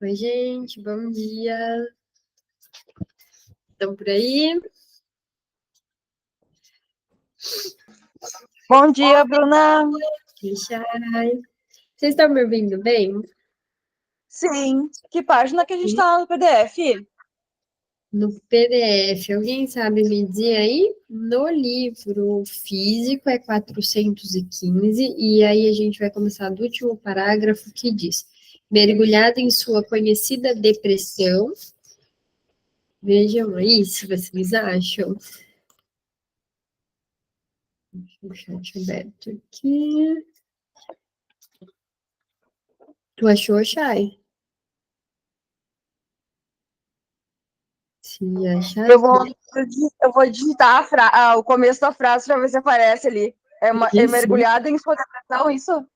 Oi, gente, bom dia. Estão por aí? Bom dia, Bruna. Chay. Vocês estão me ouvindo bem? Sim. Que página que a gente está no PDF? No PDF, alguém sabe me dizer aí? No livro físico é 415, e aí a gente vai começar do último parágrafo que diz: mergulhado em sua conhecida depressão. Vejam aí se vocês acham. Deixa o chat aberto aqui. Tu achou, Chay? Se achar, Eu vou digitar o começo da frase para ver se aparece ali. É isso. mergulhada em sua depressão, isso?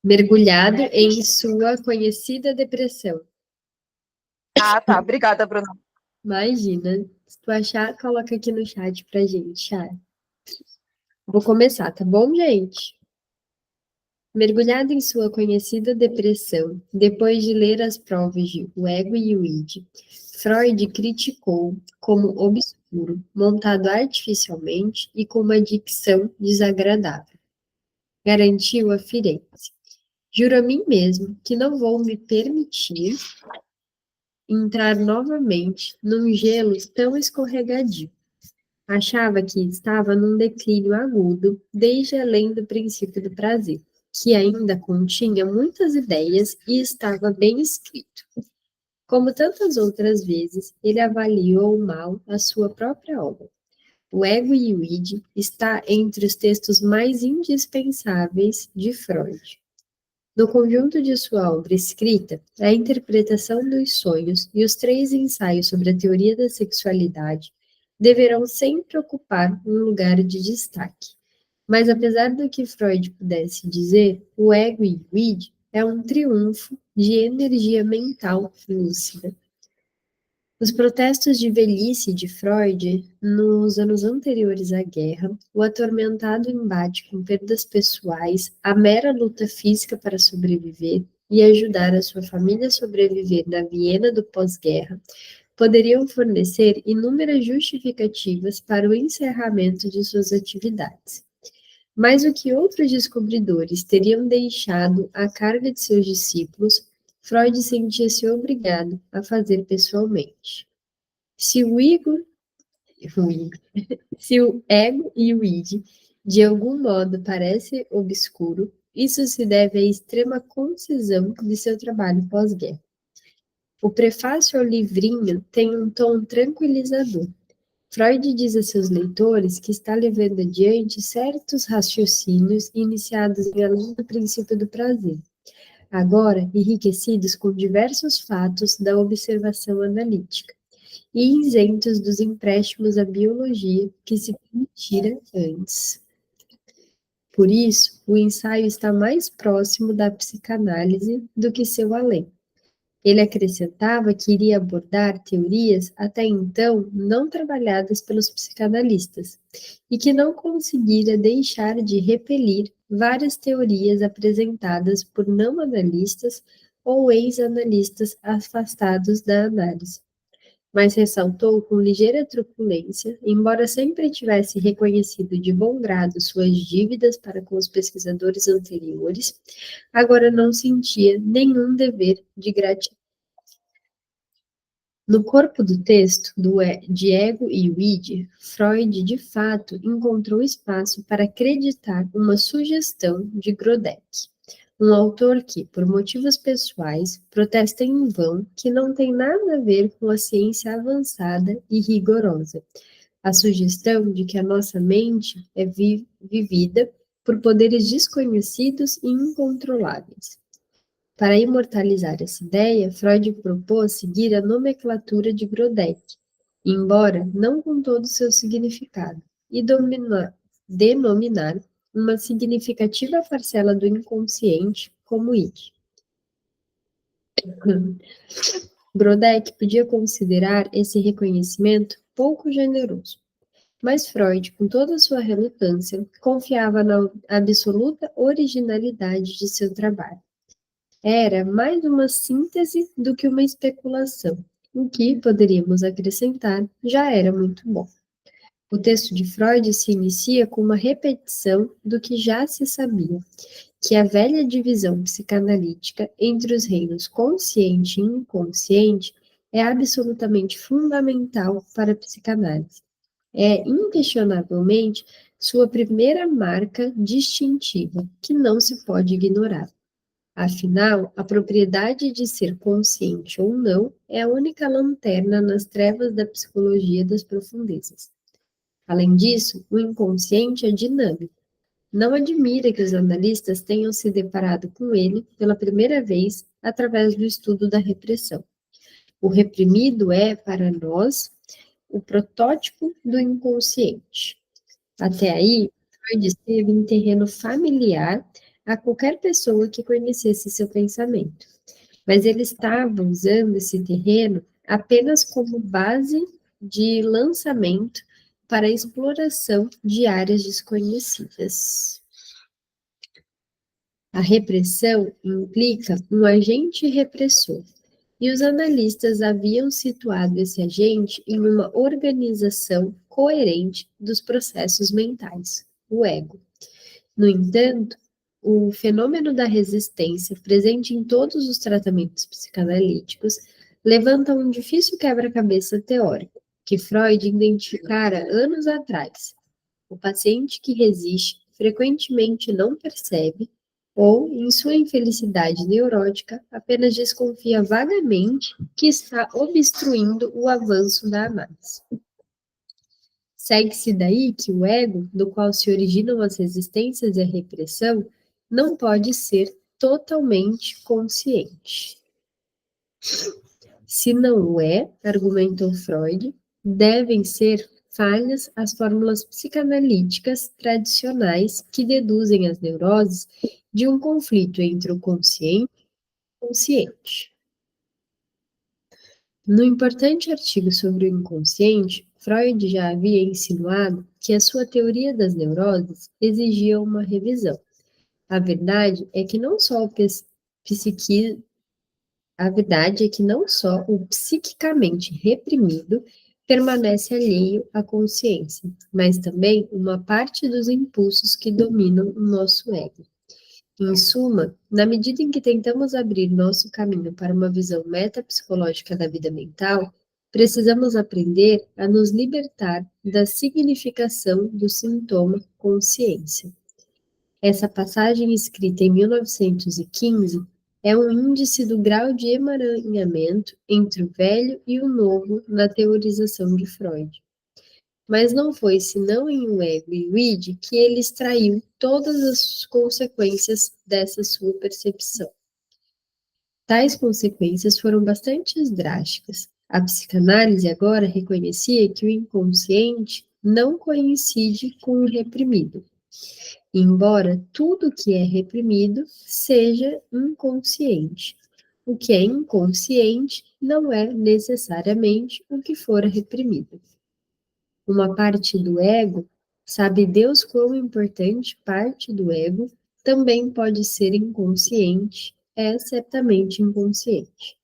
Mergulhado em sua conhecida depressão. Ah, tá. Obrigada, Bruna. Imagina. Se tu achar, coloca aqui no chat pra gente, chat. Vou começar, tá bom, gente? Mergulhado em sua conhecida depressão, depois de ler as provas de O Ego e o Id, Freud criticou como obscuro, montado artificialmente e com uma dicção desagradável. Garantiu a Firenze. Juro a mim mesmo que não vou me permitir entrar novamente num gelo tão escorregadio. Achava que estava num declínio agudo, desde além do princípio do prazer, que ainda continha muitas ideias e estava bem escrito. Como tantas outras vezes, ele avaliou mal a sua própria obra. O Ego e o Id está entre os textos mais indispensáveis de Freud. No conjunto de sua obra escrita, a interpretação dos sonhos e os 3 ensaios sobre a teoria da sexualidade deverão sempre ocupar um lugar de destaque. Mas apesar do que Freud pudesse dizer, o ego e o id é um triunfo de energia mental lúcida. Os protestos de velhice de Freud, nos anos anteriores à guerra, o atormentado embate com perdas pessoais, a mera luta física para sobreviver e ajudar a sua família a sobreviver na Viena do pós-guerra, poderiam fornecer inúmeras justificativas para o encerramento de suas atividades. Mas o que outros descobridores teriam deixado à carga de seus discípulos, Freud sentia-se obrigado a fazer pessoalmente. Se o ego, se o ego e o id de algum modo parece obscuro, isso se deve à extrema concisão de seu trabalho pós-guerra. O prefácio ao livrinho tem um tom tranquilizador. Freud diz a seus leitores que está levando adiante certos raciocínios iniciados em além do princípio do prazer, agora enriquecidos com diversos fatos da observação analítica e isentos dos empréstimos à biologia que se permitira antes. Por isso, o ensaio está mais próximo da psicanálise do que seu além. Ele acrescentava que iria abordar teorias até então não trabalhadas pelos psicanalistas e que não conseguira deixar de repelir várias teorias apresentadas por não analistas ou ex-analistas afastados da análise. Mas ressaltou com ligeira truculência, embora sempre tivesse reconhecido de bom grado suas dívidas para com os pesquisadores anteriores, agora não sentia nenhum dever de gratidão. No corpo do texto, de ego e o id, Freud, de fato, encontrou espaço para acreditar uma sugestão de Grodeck, um autor que, por motivos pessoais, protesta em vão que não tem nada a ver com a ciência avançada e rigorosa. A sugestão de que a nossa mente é vivida por poderes desconhecidos e incontroláveis. Para imortalizar essa ideia, Freud propôs seguir a nomenclatura de Grodeck, embora não com todo o seu significado, e denominar uma significativa parcela do inconsciente como id. Grodeck podia considerar esse reconhecimento pouco generoso, mas Freud, com toda a sua relutância, confiava na absoluta originalidade de seu trabalho. era mais uma síntese do que uma especulação. O que, poderíamos acrescentar, já era muito bom. O texto de Freud se inicia com uma repetição do que já se sabia, que a velha divisão psicanalítica entre os reinos consciente e inconsciente é absolutamente fundamental para a psicanálise. É, inquestionavelmente, sua primeira marca distintiva, que não se pode ignorar. Afinal, a propriedade de ser consciente ou não é a única lanterna nas trevas da psicologia das profundezas. Além disso, o inconsciente é dinâmico. Não admira que os analistas tenham se deparado com ele pela primeira vez através do estudo da repressão. O reprimido é, para nós, o protótipo do inconsciente. Até aí, Freud esteve em terreno familiar a qualquer pessoa que conhecesse seu pensamento. Mas ele estava usando esse terreno apenas como base de lançamento para a exploração de áreas desconhecidas. A repressão implica um agente repressor, e os analistas haviam situado esse agente em uma organização coerente dos processos mentais, o ego. No entanto, o fenômeno da resistência, presente em todos os tratamentos psicanalíticos, levanta um difícil quebra-cabeça teórico, que Freud identificara anos atrás. O paciente que resiste frequentemente não percebe, ou, em sua infelicidade neurótica, apenas desconfia vagamente que está obstruindo o avanço da análise. Segue-se daí que o ego, do qual se originam as resistências e a repressão, não pode ser totalmente consciente. Se não o é, argumentou Freud, devem ser falhas as fórmulas psicanalíticas tradicionais que deduzem as neuroses de um conflito entre o consciente e o inconsciente. No importante artigo sobre o inconsciente, Freud já havia insinuado que a sua teoria das neuroses exigia uma revisão. A verdade é que não só o psiquicamente reprimido permanece alheio à consciência, mas também uma parte dos impulsos que dominam o nosso ego. Em suma, na medida em que tentamos abrir nosso caminho para uma visão metapsicológica da vida mental, precisamos aprender a nos libertar da significação do sintoma consciência. Essa passagem, escrita em 1915, é um índice do grau de emaranhamento entre o velho e o novo na teorização de Freud. Mas não foi senão em o ego e o id que ele extraiu todas as consequências dessa sua percepção. Tais consequências foram bastante drásticas. A psicanálise agora reconhecia que o inconsciente não coincide com o reprimido, embora tudo que é reprimido seja inconsciente. O que é inconsciente não é necessariamente o que for reprimido. Uma parte do ego, sabe Deus quão importante parte do ego, também pode ser inconsciente, é certamente inconsciente.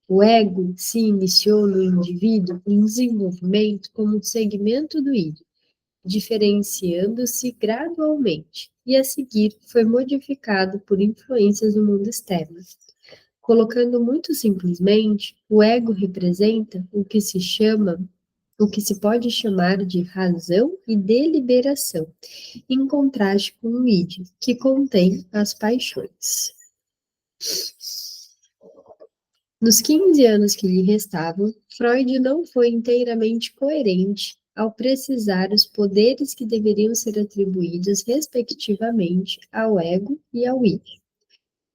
O ego se iniciou no indivíduo em desenvolvimento como um segmento do id, diferenciando-se gradualmente, e a seguir foi modificado por influências do mundo externo. Colocando muito simplesmente, o ego representa o que se pode chamar de razão e deliberação, em contraste com o id, que contém as paixões. Nos 15 anos que lhe restavam, Freud não foi inteiramente coerente ao precisar os poderes que deveriam ser atribuídos respectivamente ao ego e ao id,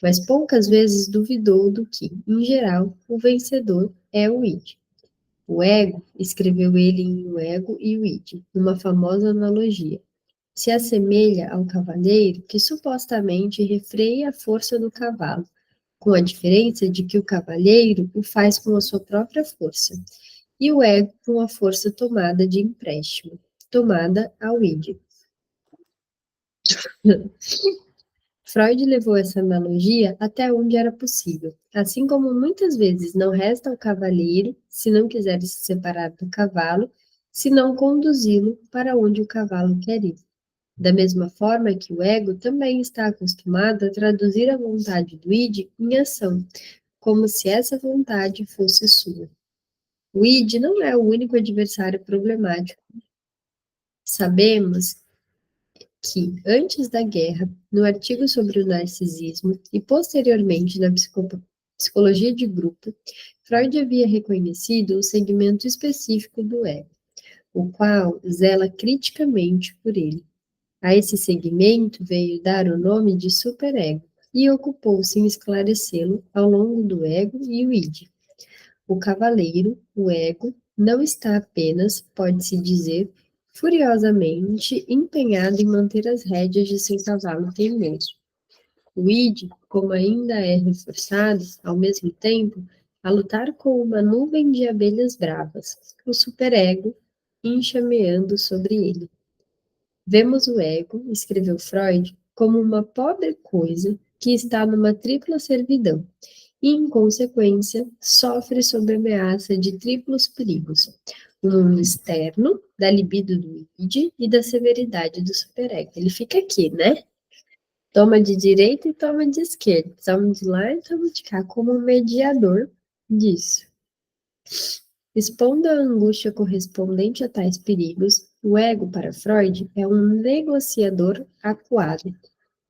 mas poucas vezes duvidou do que, em geral, o vencedor é o id. O ego, escreveu ele em O Ego e o Id, numa famosa analogia, se assemelha ao cavaleiro que supostamente refreia a força do cavalo, com a diferença de que o cavalheiro o faz com a sua própria força, e o ego com a força tomada de empréstimo, tomada ao id. Freud levou essa analogia até onde era possível. Assim como muitas vezes não resta ao cavaleiro, se não quiser se separar do cavalo, se não conduzi-lo para onde o cavalo quer ir. Da mesma forma que o ego também está acostumado a traduzir a vontade do id em ação, como se essa vontade fosse sua. O id não é o único adversário problemático. Sabemos que, antes da guerra, no artigo sobre o narcisismo e posteriormente na psicologia de grupo, Freud havia reconhecido o segmento específico do ego, o qual zela criticamente por ele. A esse segmento veio dar o nome de superego e ocupou-se em esclarecê-lo ao longo do ego e o id. O cavaleiro, o ego, não está apenas, pode-se dizer, furiosamente empenhado em manter as rédeas de seu cavalo teimoso. O id, como ainda é reforçado, ao mesmo tempo, a lutar com uma nuvem de abelhas bravas, o superego enxameando sobre ele. Vemos o ego, escreveu Freud, como uma pobre coisa que está numa tripla servidão e, em consequência, sofre sob ameaça de triplos perigos: o mundo externo, da libido do id e da severidade do superego. Ele fica aqui, né? Toma de direita e toma de esquerda, toma de lá e toma de cá, como um mediador disso. Expondo a angústia correspondente a tais perigos, o ego, para Freud, é um negociador acuado,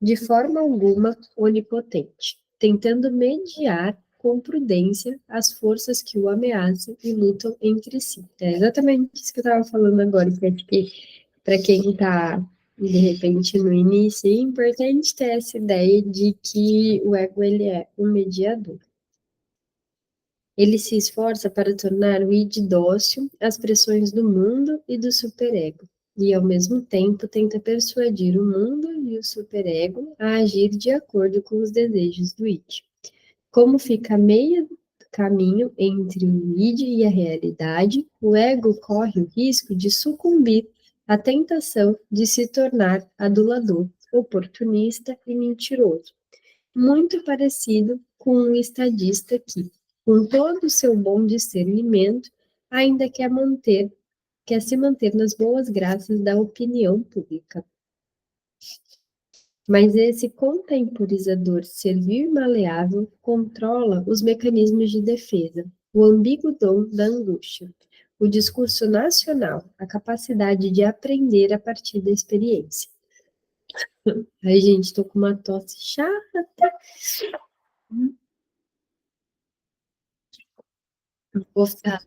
de forma alguma onipotente, tentando mediar com prudência as forças que o ameaçam e lutam entre si. É exatamente isso que eu estava falando agora, que para quem está, de repente, no início, é importante ter essa ideia de que o ego ele é um mediador. Ele se esforça para tornar o id dócil às pressões do mundo e do superego, e ao mesmo tempo tenta persuadir o mundo e o superego a agir de acordo com os desejos do id. Como fica a meio caminho entre o id e a realidade, o ego corre o risco de sucumbir à tentação de se tornar adulador, oportunista e mentiroso, muito parecido com um estadista que, com todo o seu bom discernimento, ainda quer se manter nas boas graças da opinião pública. Mas esse contemporizador servil e maleável controla os mecanismos de defesa, o ambíguo dom da angústia, o discurso nacional, a capacidade de aprender a partir da experiência. Ai, gente, tô com uma tosse chata. Vou ficar.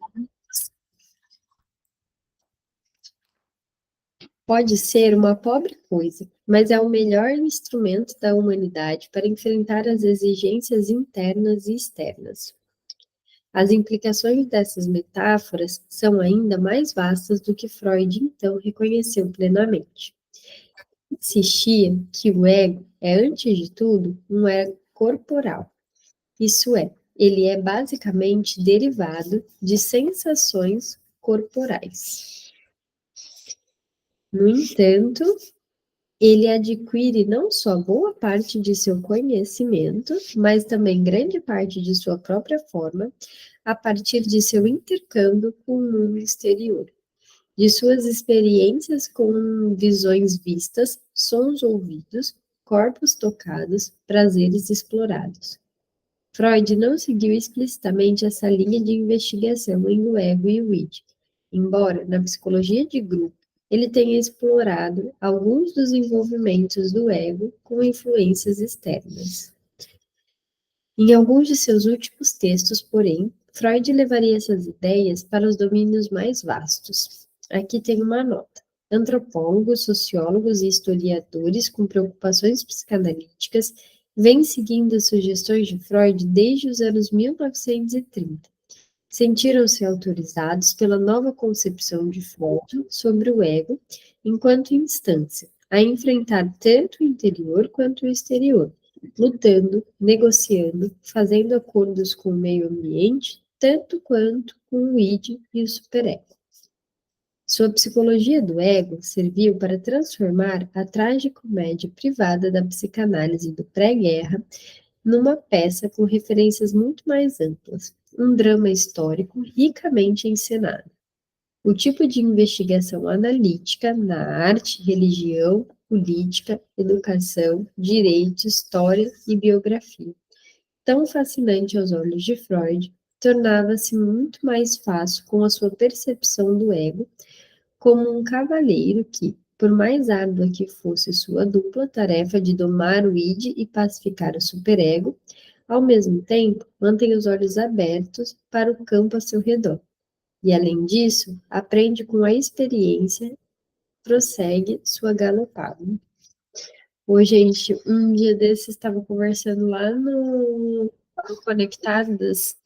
Pode ser uma pobre coisa, mas é o melhor instrumento da humanidade para enfrentar as exigências internas e externas. As implicações dessas metáforas são ainda mais vastas do que Freud então reconheceu plenamente. Insistia que o ego é, antes de tudo, um ego corporal. Isso é, ele é basicamente derivado de sensações corporais. No entanto, ele adquire não só boa parte de seu conhecimento, mas também grande parte de sua própria forma, a partir de seu intercâmbio com o mundo exterior, de suas experiências com visões vistas, sons ouvidos, corpos tocados, prazeres explorados. Freud não seguiu explicitamente essa linha de investigação em o ego e o id, embora, na psicologia de grupo, ele tenha explorado alguns dos envolvimentos do ego com influências externas. Em alguns de seus últimos textos, porém, Freud levaria essas ideias para os domínios mais vastos. Aqui tem uma nota. Antropólogos, sociólogos e historiadores com preocupações psicanalíticas vêm seguindo as sugestões de Freud desde os anos 1930. Sentiram-se autorizados pela nova concepção de Freud sobre o ego enquanto instância, a enfrentar tanto o interior quanto o exterior, lutando, negociando, fazendo acordos com o meio ambiente, tanto quanto com o id e o superego. Sua psicologia do ego serviu para transformar a tragicomédia privada da psicanálise do pré-guerra numa peça com referências muito mais amplas, um drama histórico ricamente encenado. O tipo de investigação analítica na arte, religião, política, educação, direito, história e biografia, tão fascinante aos olhos de Freud, tornava-se muito mais fácil com a sua percepção do ego como um cavalheiro que, por mais árdua que fosse sua dupla tarefa de domar o id e pacificar o superego, ao mesmo tempo mantém os olhos abertos para o campo a seu redor. E, além disso, aprende com a experiência, prossegue sua galopada. Hoje, gente, um dia desses estava conversando lá no Conectadas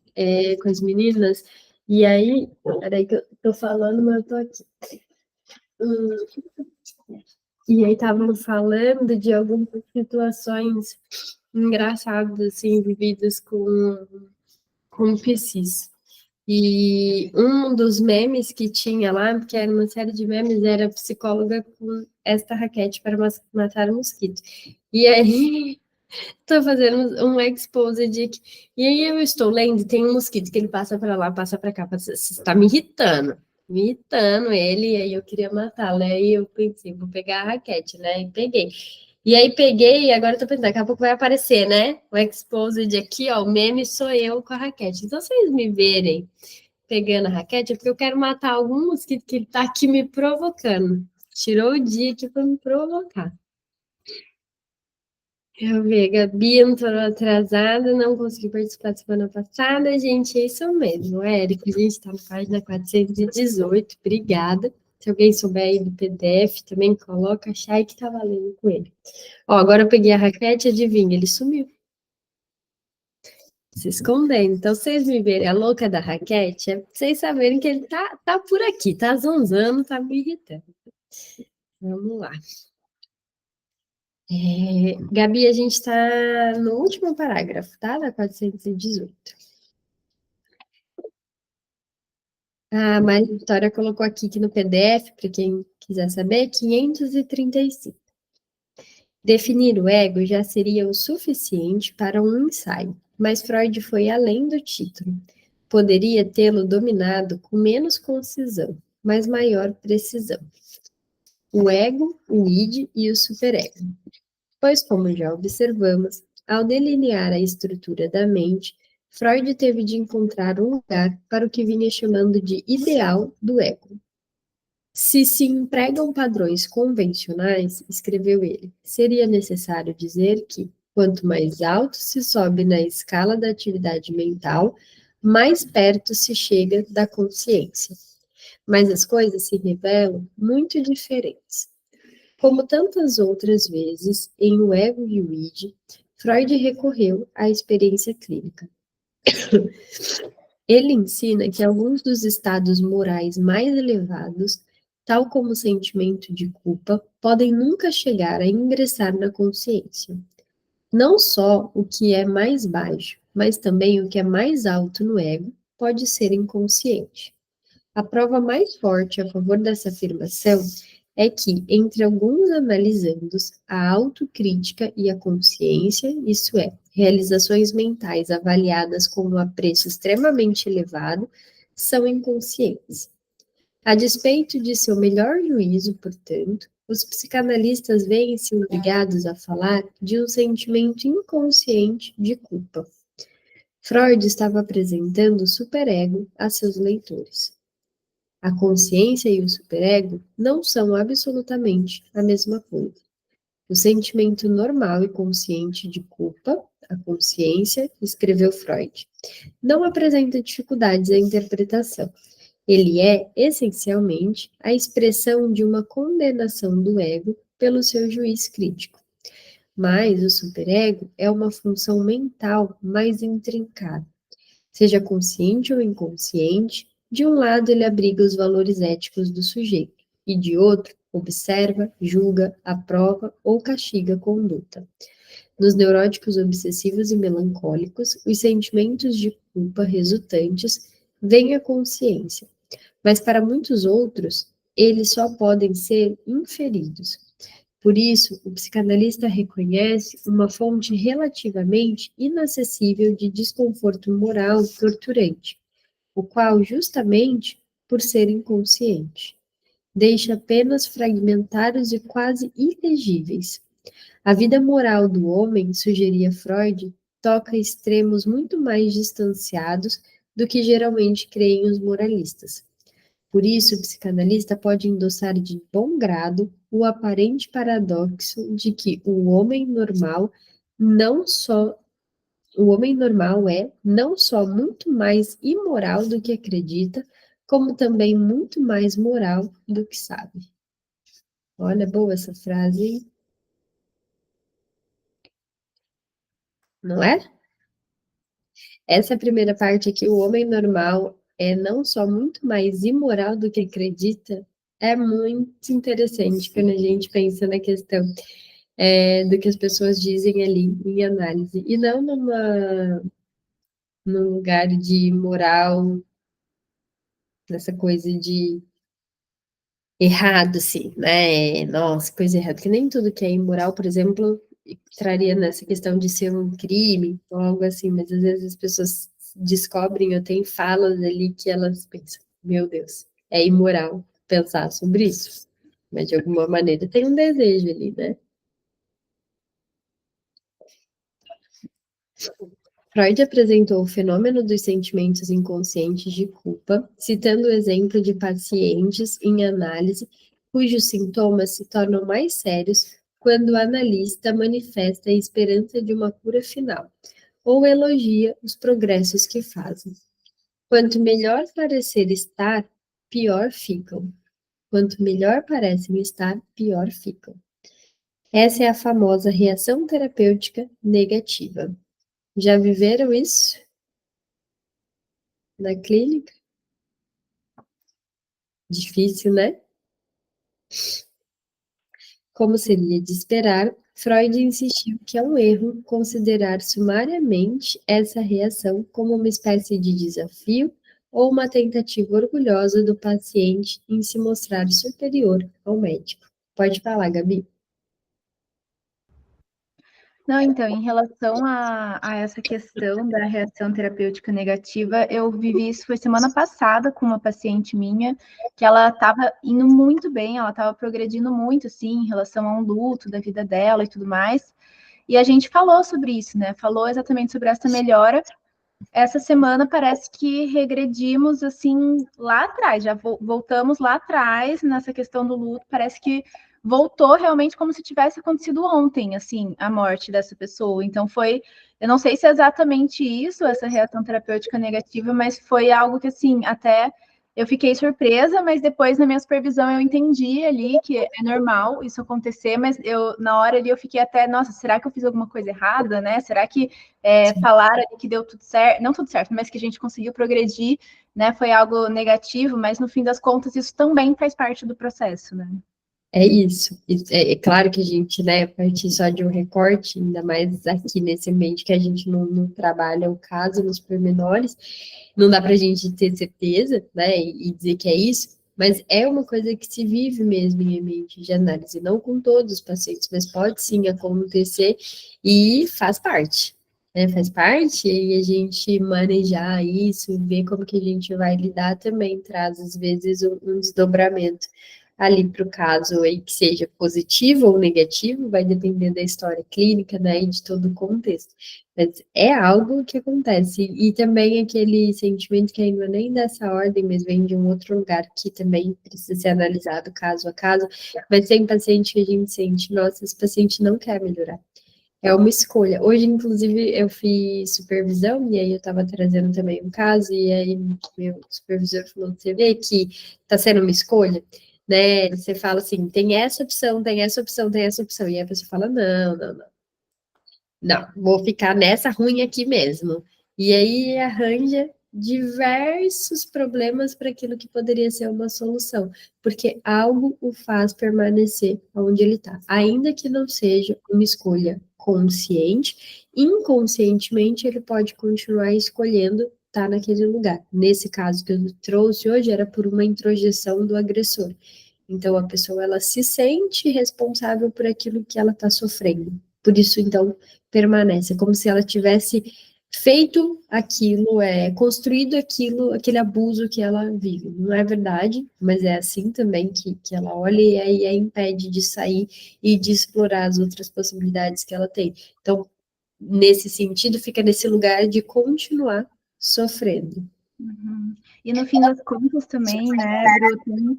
com as meninas, e aí, peraí que eu tô falando, mas eu tô aqui. E aí estavam falando de algumas situações engraçadas, assim, vividas com psis. E um dos memes que tinha lá, que era uma série de memes, era psicóloga com esta raquete para matar o mosquito. E aí, estou fazendo um expose de que... E aí eu estou lendo, tem um mosquito que ele passa para lá, passa para cá, está me irritando ele, e aí eu queria matá-lo. Aí eu pensei, vou pegar a raquete, né? E peguei. E aí peguei, e agora eu tô pensando, daqui a pouco vai aparecer, né? O exposed aqui, ó, o meme sou eu com a raquete. Então, vocês me verem pegando a raquete, é porque eu quero matar algum mosquito que ele tá aqui me provocando. Tirou o dia aqui para me provocar. Eu vi, Gabi entrou atrasada, não consegui participar semana passada, gente, é isso mesmo, Érico, a gente está na página 418, obrigada. Se alguém souber aí do PDF, também coloca, achar que tá valendo com ele. Ó, agora eu peguei a raquete, adivinha, ele sumiu. Se escondendo. Então, vocês me verem a louca da raquete, é pra vocês saberem que ele tá por aqui, tá zonzando, tá me irritando. Vamos lá. Gabi, a gente está no último parágrafo, tá? Da 418. A Maria Vitória colocou aqui que no PDF, para quem quiser saber, 535. Definir o ego já seria o suficiente para um ensaio, mas Freud foi além do título. Poderia tê-lo dominado com menos concisão, mas maior precisão. O ego, o id e o superego. Pois, como já observamos, ao delinear a estrutura da mente, Freud teve de encontrar um lugar para o que vinha chamando de ideal do ego. Se empregam padrões convencionais, escreveu ele, seria necessário dizer que, quanto mais alto se sobe na escala da atividade mental, mais perto se chega da consciência. Mas as coisas se revelam muito diferentes. Como tantas outras vezes em O Ego e o Id, Freud recorreu à experiência clínica. Ele ensina que alguns dos estados morais mais elevados, tal como o sentimento de culpa, podem nunca chegar a ingressar na consciência. Não só o que é mais baixo, mas também o que é mais alto no ego pode ser inconsciente. A prova mais forte a favor dessa afirmação é que, entre alguns analisandos, a autocrítica e a consciência, isso é, realizações mentais avaliadas com um apreço extremamente elevado, são inconscientes. A despeito de seu melhor juízo, portanto, os psicanalistas veem-se obrigados a falar de um sentimento inconsciente de culpa. Freud estava apresentando o superego a seus leitores. A consciência e o superego não são absolutamente a mesma coisa. O sentimento normal e consciente de culpa, a consciência, escreveu Freud, não apresenta dificuldades à interpretação. Ele é, essencialmente, a expressão de uma condenação do ego pelo seu juiz crítico. Mas o superego é uma função mental mais intrincada. Seja consciente ou inconsciente, de um lado ele abriga os valores éticos do sujeito, e de outro observa, julga, aprova ou castiga a conduta. Nos neuróticos obsessivos e melancólicos, os sentimentos de culpa resultantes vêm à consciência, mas para muitos outros, eles só podem ser inferidos. Por isso, o psicanalista reconhece uma fonte relativamente inacessível de desconforto moral torturante, o qual, justamente por ser inconsciente, deixa apenas fragmentários e quase ilegíveis. A vida moral do homem, sugeria Freud, toca extremos muito mais distanciados do que geralmente creem os moralistas. Por isso, o psicanalista pode endossar de bom grado o aparente paradoxo de que não só o homem normal é não só muito mais imoral do que acredita, como também muito mais moral do que sabe. Olha, boa essa frase, hein? Não é? Essa primeira parte aqui, o homem normal é não só muito mais imoral do que acredita, é muito interessante quando a gente pensa na questão do que as pessoas dizem ali em análise, e não num lugar de moral, nessa coisa de errado, assim, né? Nossa, coisa errada, que nem tudo que é imoral, por exemplo, traria nessa questão de ser um crime ou algo assim, mas às vezes as pessoas descobrem ou têm falas ali que elas pensam, meu Deus, é imoral pensar sobre isso, mas de alguma maneira tem um desejo ali, né? Freud apresentou o fenômeno dos sentimentos inconscientes de culpa, citando o exemplo de pacientes em análise cujos sintomas se tornam mais sérios quando o analista manifesta a esperança de uma cura final ou elogia os progressos que fazem. Quanto melhor parecer estar, pior ficam. Quanto melhor parecem estar, pior ficam. Essa é a famosa reação terapêutica negativa. Já viveram isso na clínica? Difícil, né? Como seria de esperar, Freud insistiu que é um erro considerar sumariamente essa reação como uma espécie de desafio ou uma tentativa orgulhosa do paciente em se mostrar superior ao médico. Pode falar, Gabi. Não, então, em relação a essa questão da reação terapêutica negativa, eu vivi isso foi semana passada com uma paciente minha, que ela estava indo muito bem, ela estava progredindo muito, assim, em relação a um luto da vida dela e tudo mais. E a gente falou sobre isso, né? Falou exatamente sobre essa melhora. Essa semana parece que regredimos, assim, lá atrás, já voltamos lá atrás nessa questão do luto, parece que voltou realmente como se tivesse acontecido ontem, assim, a morte dessa pessoa. Então foi, eu não sei se é exatamente isso, essa reação terapêutica negativa, mas foi algo que, assim, até eu fiquei surpresa, mas depois na minha supervisão eu entendi ali que é normal isso acontecer, mas eu na hora ali eu fiquei até, nossa, será que eu fiz alguma coisa errada, né? Será que falaram ali que deu tudo certo, não tudo certo, mas que a gente conseguiu progredir, né? Foi algo negativo, mas no fim das contas isso também faz parte do processo, né? É isso. É claro que a gente, né, a partir só de um recorte, ainda mais aqui nesse ambiente que a gente não trabalha o caso nos pormenores, não dá para a gente ter certeza, né, e dizer que é isso, mas é uma coisa que se vive mesmo em ambiente de análise, não com todos os pacientes, mas pode sim acontecer e faz parte. Né, faz parte, e a gente manejar isso, ver como que a gente vai lidar também, traz às vezes um desdobramento ali para o caso aí que seja positivo ou negativo, vai depender da história clínica, né, e de todo o contexto. Mas é algo que acontece. E também aquele sentimento que ainda nem dessa ordem, mas vem de um outro lugar que também precisa ser analisado caso a caso. Mas tem paciente que a gente sente, nossa, esse paciente não quer melhorar. É uma escolha. Hoje, inclusive, eu fiz supervisão, e aí eu estava trazendo também um caso, e aí meu supervisor falou, você vê que está sendo uma escolha? Né? Você fala assim, tem essa opção, tem essa opção, tem essa opção. E a pessoa fala, não, não, não. Não, vou ficar nessa ruim aqui mesmo. E aí arranja diversos problemas para aquilo que poderia ser uma solução, porque algo o faz permanecer onde ele está, ainda que não seja uma escolha consciente, inconscientemente ele pode continuar escolhendo estar naquele lugar. Nesse caso que eu trouxe hoje era por uma introjeção do agressor. Então, a pessoa, ela se sente responsável por aquilo que ela está sofrendo. Por isso, então, permanece. É como se ela tivesse feito aquilo, construído aquilo, aquele abuso que ela vive. Não é verdade, mas é assim também que ela olha e aí a impede de sair e de explorar as outras possibilidades que ela tem. Então, nesse sentido, fica nesse lugar de continuar sofrendo. Uhum. E no fim das contas também, né, Bru, tem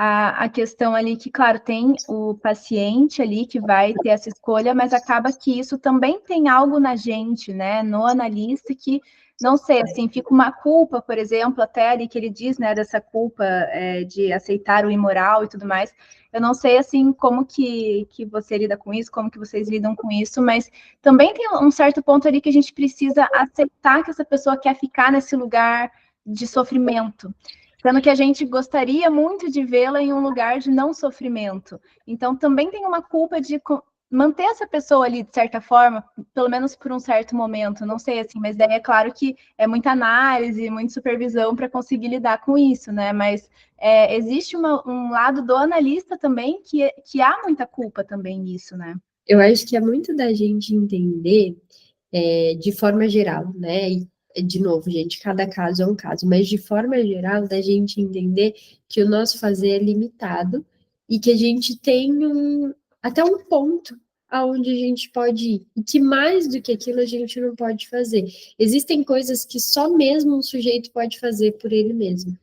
a questão ali que, claro, tem o paciente ali que vai ter essa escolha, mas acaba que isso também tem algo na gente, né, no analista que, não sei, assim, fica uma culpa, por exemplo, até ali que ele diz, né, dessa culpa de aceitar o imoral e tudo mais. Eu não sei, assim, como que você lida com isso, como que vocês lidam com isso, mas também tem um certo ponto ali que a gente precisa aceitar que essa pessoa quer ficar nesse lugar de sofrimento, sendo que a gente gostaria muito de vê-la em um lugar de não sofrimento. Então, também tem uma culpa de manter essa pessoa ali, de certa forma, pelo menos por um certo momento, não sei, assim, mas daí é claro que é muita análise, muita supervisão para conseguir lidar com isso, né? Mas existe um lado do analista também que há muita culpa também nisso, né? Eu acho que é muito da gente entender de forma geral, né? E, de novo, gente, cada caso é um caso, mas de forma geral, da gente entender que o nosso fazer é limitado e que a gente tem até um ponto aonde a gente pode ir, e que mais do que aquilo a gente não pode fazer. Existem coisas que só mesmo um sujeito pode fazer por ele mesmo.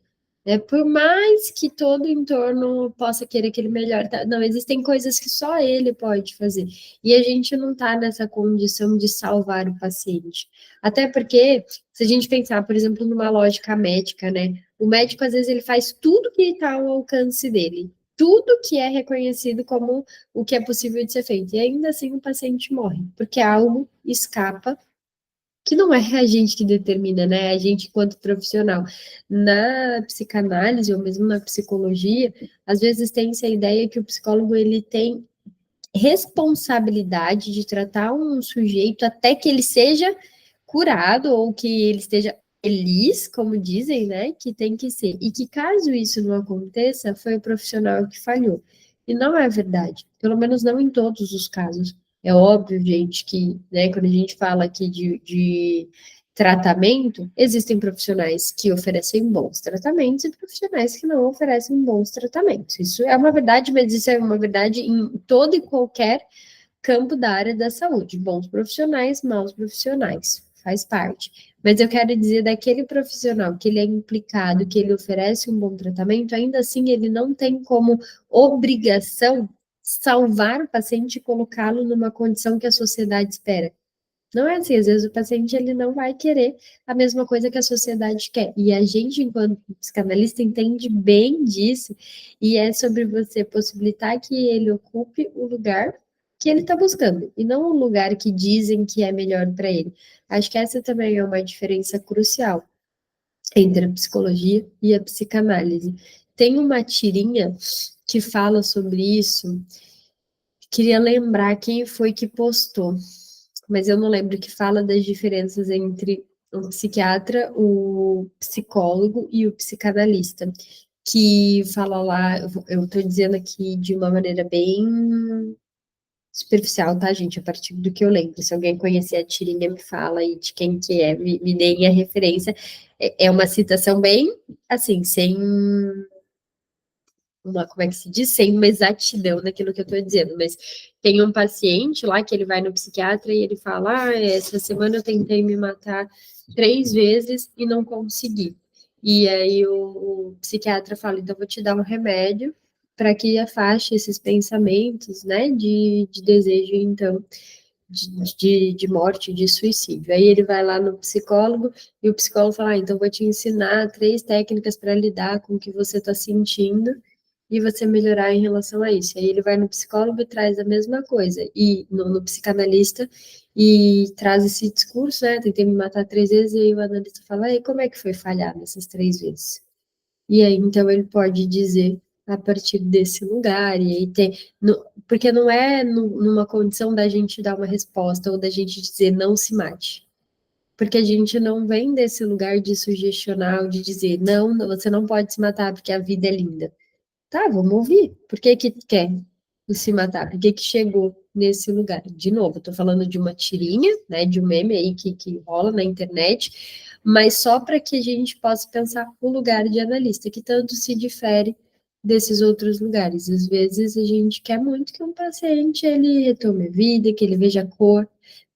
Por mais que todo o entorno possa querer que ele melhore, não, existem coisas que só ele pode fazer. E a gente não está nessa condição de salvar o paciente. Até porque, se a gente pensar, por exemplo, numa lógica médica, né? O médico, às vezes, ele faz tudo que está ao alcance dele. Tudo que é reconhecido como o que é possível de ser feito. E ainda assim o paciente morre, porque algo escapa que não é a gente que determina, né? A gente enquanto profissional. Na psicanálise ou mesmo na psicologia, às vezes tem essa ideia que o psicólogo ele tem responsabilidade de tratar um sujeito até que ele seja curado ou que ele esteja feliz, como dizem, né? Que tem que ser. E que caso isso não aconteça, foi o profissional que falhou. E não é verdade, pelo menos não em todos os casos. É óbvio, gente, que né, quando a gente fala aqui de tratamento, existem profissionais que oferecem bons tratamentos e profissionais que não oferecem bons tratamentos. Isso é uma verdade, mas isso é uma verdade em todo e qualquer campo da área da saúde. Bons profissionais, maus profissionais, faz parte. Mas eu quero dizer daquele profissional que ele é implicado, que ele oferece um bom tratamento, ainda assim ele não tem como obrigação salvar o paciente e colocá-lo numa condição que a sociedade espera. Não é assim, às vezes o paciente ele não vai querer a mesma coisa que a sociedade quer. E a gente, enquanto psicanalista, entende bem disso, e é sobre você possibilitar que ele ocupe o lugar que ele está buscando, e não o lugar que dizem que é melhor para ele. Acho que essa também é uma diferença crucial entre a psicologia e a psicanálise. Tem uma tirinha que fala sobre isso, queria lembrar quem foi que postou, mas eu não lembro, que fala das diferenças entre o psiquiatra, o psicólogo e o psicanalista, que fala lá, eu estou dizendo aqui de uma maneira bem superficial, tá, gente? A partir do que eu lembro. Se alguém conhecer a tirinha, me fala aí de quem que é, me deem a referência. É uma citação bem, assim, sem como é que se diz, sem uma exatidão naquilo que eu estou dizendo, mas tem um paciente lá que ele vai no psiquiatra e ele fala, essa semana eu tentei me matar 3 vezes e não consegui. E aí o psiquiatra fala, então vou te dar um remédio para que afaste esses pensamentos, né, de desejo, então, de morte, de suicídio. Aí ele vai lá no psicólogo e o psicólogo fala, então vou te ensinar 3 técnicas para lidar com o que você está sentindo e você melhorar em relação a isso. Aí ele vai no psicólogo e traz a mesma coisa, e no psicanalista, e traz esse discurso, né, tentei me matar 3 vezes, e aí o analista fala, e como é que foi falhar nessas 3 vezes? E aí, então, ele pode dizer a partir desse lugar, e aí tem, porque não é numa condição da gente dar uma resposta, ou da gente dizer, não se mate. Porque a gente não vem desse lugar de sugestionar, de dizer, não, você não pode se matar porque a vida é linda. Tá, vamos ouvir. Por que que quer se matar? Por que que chegou nesse lugar? De novo, eu tô falando de uma tirinha, né, de um meme aí que rola na internet, mas só para que a gente possa pensar o lugar de analista, que tanto se difere desses outros lugares. Às vezes a gente quer muito que um paciente ele retome a vida, que ele veja a cor,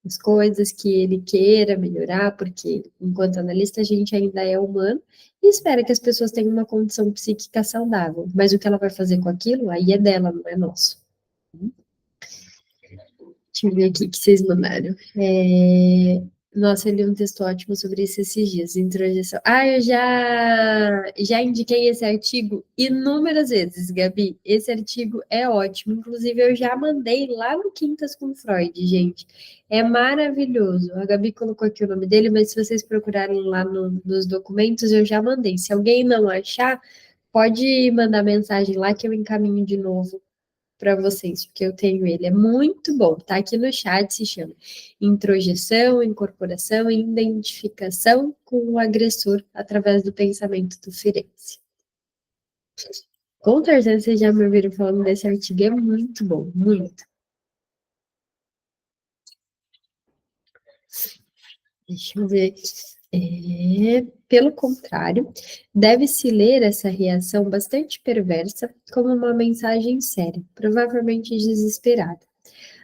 as coisas que ele queira melhorar, porque enquanto analista a gente ainda é humano e espera que as pessoas tenham uma condição psíquica saudável, mas o que ela vai fazer com aquilo, aí é dela, não é nosso. Deixa eu ver aqui o que vocês mandaram. Nossa, eu li um texto ótimo sobre isso esses dias, introjeção. Ah, eu já indiquei esse artigo inúmeras vezes, Gabi. Esse artigo é ótimo. Inclusive, eu já mandei lá no Quintas com Freud, gente. É maravilhoso. A Gabi colocou aqui o nome dele, mas se vocês procurarem lá nos documentos, eu já mandei. Se alguém não achar, pode mandar mensagem lá que eu encaminho de novo para vocês, porque eu tenho ele. É muito bom. Tá aqui no chat, se chama Introjeção, Incorporação e Identificação com o Agressor através do pensamento do Firenze. Com certeza vocês já me ouviram falando desse artigo, é muito bom, muito. Deixa eu ver aqui. Pelo contrário, deve-se ler essa reação bastante perversa como uma mensagem séria, provavelmente desesperada.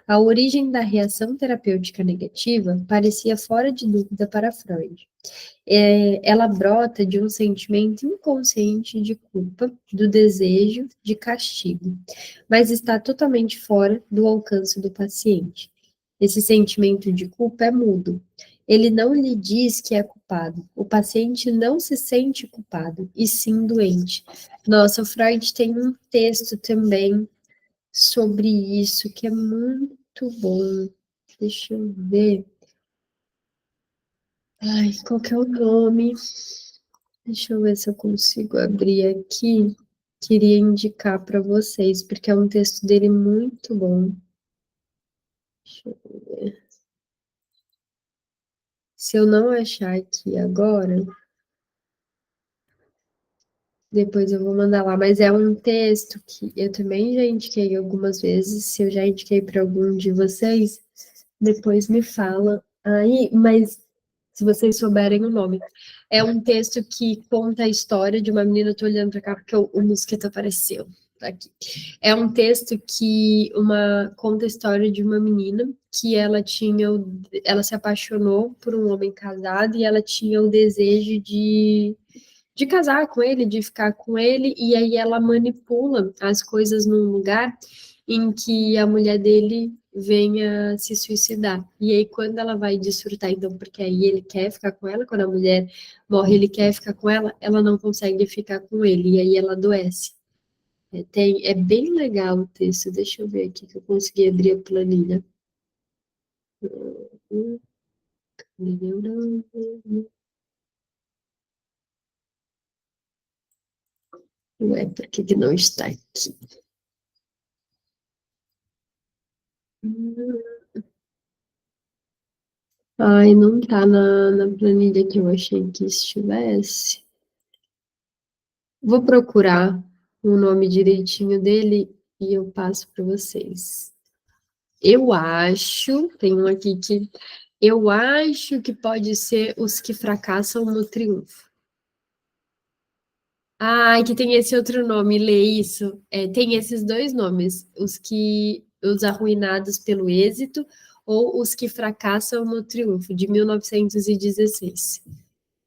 A origem da reação terapêutica negativa parecia fora de dúvida para Freud. Ela brota de um sentimento inconsciente de culpa, do desejo de castigo, mas está totalmente fora do alcance do paciente. Esse sentimento de culpa é mudo. Ele não lhe diz que é culpado. O paciente não se sente culpado, e sim doente. Nossa, o Freud tem um texto também sobre isso que é muito bom. Deixa eu ver. Ai, qual que é o nome? Deixa eu ver se eu consigo abrir aqui. Queria indicar para vocês, porque é um texto dele muito bom. Deixa eu ver. Se eu não achar aqui agora, depois eu vou mandar lá. Mas é um texto que eu também já indiquei algumas vezes. Se eu já indiquei para algum de vocês, depois me fala aí, mas se vocês souberem o nome. É um texto que conta a história de uma menina, eu tô olhando para cá porque o mosquito apareceu. Tá aqui. É um texto que conta a história de uma menina que ela se apaixonou por um homem casado e ela tinha o desejo de casar com ele, de ficar com ele, e aí ela manipula as coisas num lugar em que a mulher dele venha se suicidar. E aí, quando ela vai desfrutar, então, porque aí ele quer ficar com ela, quando a mulher morre, ele quer ficar com ela não consegue ficar com ele, e aí ela adoece. É bem legal o texto, deixa eu ver aqui que eu consegui abrir a planilha. Ué, por que que não está aqui? Ai, não tá na planilha que eu achei que estivesse. Vou procurar o nome direitinho dele e eu passo para vocês. Eu acho, tem um aqui que eu acho que pode ser Os que Fracassam no Triunfo. Ah, que tem esse outro nome, lê isso. Tem esses dois nomes, os arruinados pelo êxito ou os que fracassam no triunfo, de 1916.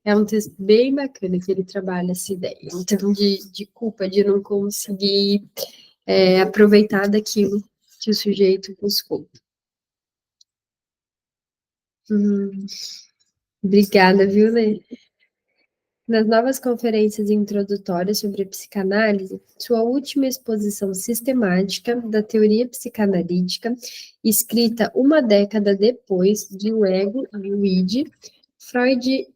É um texto bem bacana que ele trabalha essa ideia, então de culpa, de não conseguir aproveitar daquilo que o sujeito buscou. Obrigada, viu, Lê? Nas novas conferências introdutórias sobre a psicanálise, sua última exposição sistemática da teoria psicanalítica, escrita uma década depois de O Ego e o Id, Freud